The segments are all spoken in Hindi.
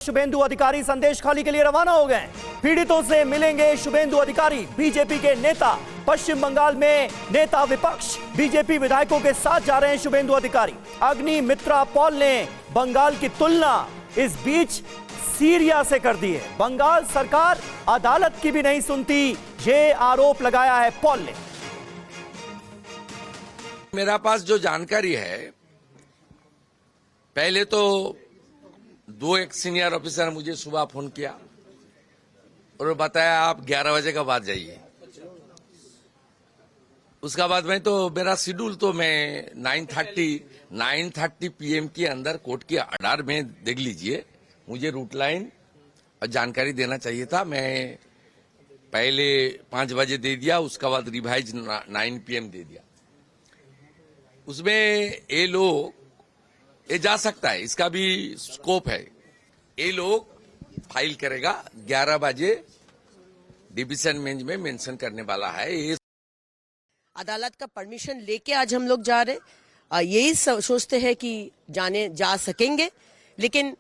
शुभेंदु अधिकारी संदेश खाली के लिए रवाना हो गए। पीड़ितों से मिलेंगे शुभेंदु अधिकारी। बीजेपी के नेता पश्चिम बंगाल में नेता विपक्ष बीजेपी विधायकों के साथ जा रहे हैं शुभेंदु अधिकारी। अग्नि मित्रा पॉल ने बंगाल की तुलना इस बीच सीरिया से कर दी है। बंगाल सरकार अदालत की भी नहीं सुनती, ये आरोप लगाया है पॉल ने। मेरा पास जो जानकारी है, पहले तो एक सीनियर ऑफिसर ने मुझे सुबह फोन किया और बताया आप 11 बजे के बाद जाइए। उसका बाद में तो मेरा शेड्यूल तो मैं 9:30 PM के अंदर कोर्ट के आर्डर में देख लीजिए। मुझे रूट लाइन और जानकारी देना चाहिए था। मैं पहले 5 बजे दे दिया, उसका बाद रिवाइज 9 PM दे दिया। उसमें ये लोग ये जा सकता है, इसका भी स्कोप है। ये लोग फाइल करेगा 11 बजे डिवीजन बेंच में मेंशन करने वाला है। ये अदालत का परमिशन लेके आज हम लोग जा रहे, यही सोचते हैं कि जा सकेंगे, लेकिन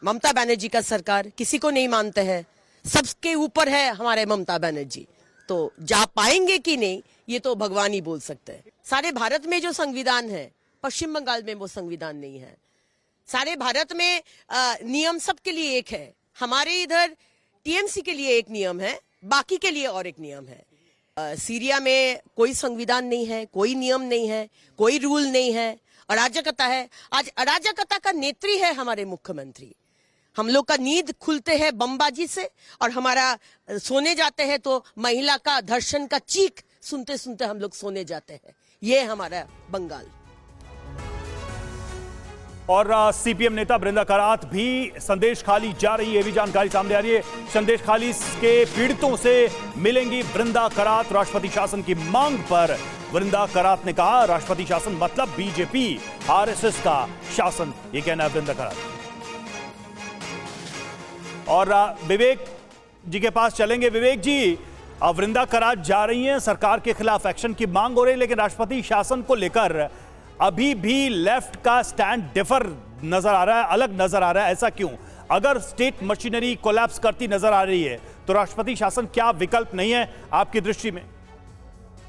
ममता बनर्जी का सरकार किसी को नहीं मानते हैं। सबके ऊपर है हमारे ममता बनर्जी, तो जा पाएंगे कि नहीं ये तो भगवान ही बोल सकते हैं। सारे भारत में जो संविधान है, पश्चिम बंगाल में वो संविधान नहीं है। सारे भारत में नियम सबके लिए एक है। हमारे इधर टीएमसी के लिए एक नियम है, बाकी के लिए और एक नियम है। सीरिया में कोई संविधान नहीं है, कोई नियम नहीं है, कोई रूल नहीं है, अराजकता है। आज अराजकता का नेत्री है हमारे मुख्यमंत्री। हम लोग का नींद खुलते हैं बमबाजी से, और हमारा सोने जाते हैं तो महिला का धर्षण का चीख सुनते सुनते हम लोग सोने जाते हैं। ये हमारा बंगाल। और सीपीएम नेता वृंदा करात भी संदेश खाली जा रही है, ये भी जानकारी सामने आ रही है। संदेश खाली के पीड़ितों से मिलेंगी वृंदा करात। राष्ट्रपति शासन की मांग पर वृंदा करात ने कहा, राष्ट्रपति शासन मतलब बीजेपी आरएसएस का शासन, ये कहना है वृंदा करात। और विवेक जी के पास चलेंगे। विवेक जी, वृंदा करात जा रही हैं, सरकार के खिलाफ एक्शन की मांग हो रही है, लेकिन राष्ट्रपति शासन को लेकर अभी भी लेफ्ट का स्टैंड डिफर नजर आ रहा है, अलग नजर आ रहा है। ऐसा क्यों? अगर स्टेट मशीनरी कोलैप्स करती नजर आ रही है तो राष्ट्रपति शासन क्या विकल्प नहीं है आपकी दृष्टि में?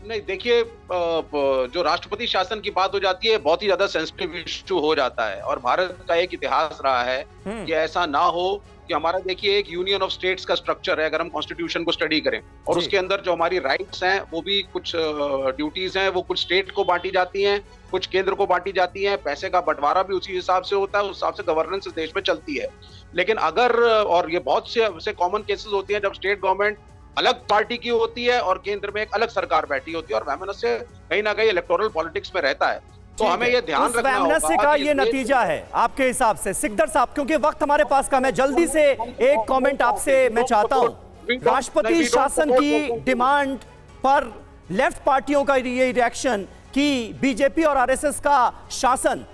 नहीं, देखिए, जो राष्ट्रपति शासन की बात हो जाती है, बहुत ही ज्यादा सेंसिटिव इश्यू हो जाता है। और भारत का एक इतिहास रहा है कि ऐसा ना हो कि हमारा, देखिए, एक यूनियन ऑफ स्टेट्स का स्ट्रक्चर है। अगर हम कॉन्स्टिट्यूशन को स्टडी करें और उसके अंदर जो हमारी राइट्स हैं, वो भी कुछ ड्यूटीज हैं, वो कुछ स्टेट को बांटी जाती हैं, कुछ केंद्र को बांटी जाती हैं। पैसे का बंटवारा भी उसी हिसाब से होता है, उस हिसाब से गवर्नेंस इस देश में चलती है। लेकिन अगर, और ये बहुत से कॉमन केसेस होती हैं जब स्टेट गवर्नमेंट अलग पार्टी की होती है और केंद्र में एक अलग सरकार बैठी होती है, और वैमनस्य कहीं ना कहीं इलेक्टोरल पॉलिटिक्स में रहता है। तो हमें ये ध्यान रखना होगा का ये नतीजा है आपके हिसाब से। सिकदर साहब, क्योंकि वक्त हमारे पास कम है, जल्दी से एक कमेंट आपसे मैं चाहता हूं। राष्ट्रपति शासन की डिमांड पर लेफ्ट पार्टियों का ये रिएक्शन कि बीजेपी और आरएसएस का शासन,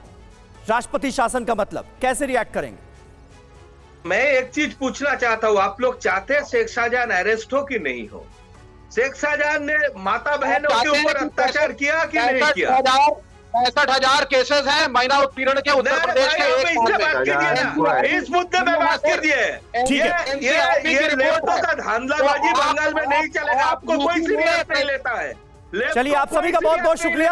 राष्ट्रपति शासन का मतलब, कैसे रिएक्ट करेंगे? मैं एक चीज पूछना चाहता हूँ, आप लोग चाहते हैं शेख शाहजहां अरेस्ट हो कि नहीं हो? शेख शाहजहां ने माता बहनों के ऊपर अत्याचार किया कि नहीं किया? 65,000 केसेस हैं महिला उत्पीड़न के उत्तर प्रदेश के। इस मुद्दे पे बात कीजिए। ये रिपोर्टों का धांधलाबाजी बंगाल में नहीं चलेगा, आपको कोई सीरियस नहीं लेता है। चलिए, आप सभी का बहुत बहुत शुक्रिया।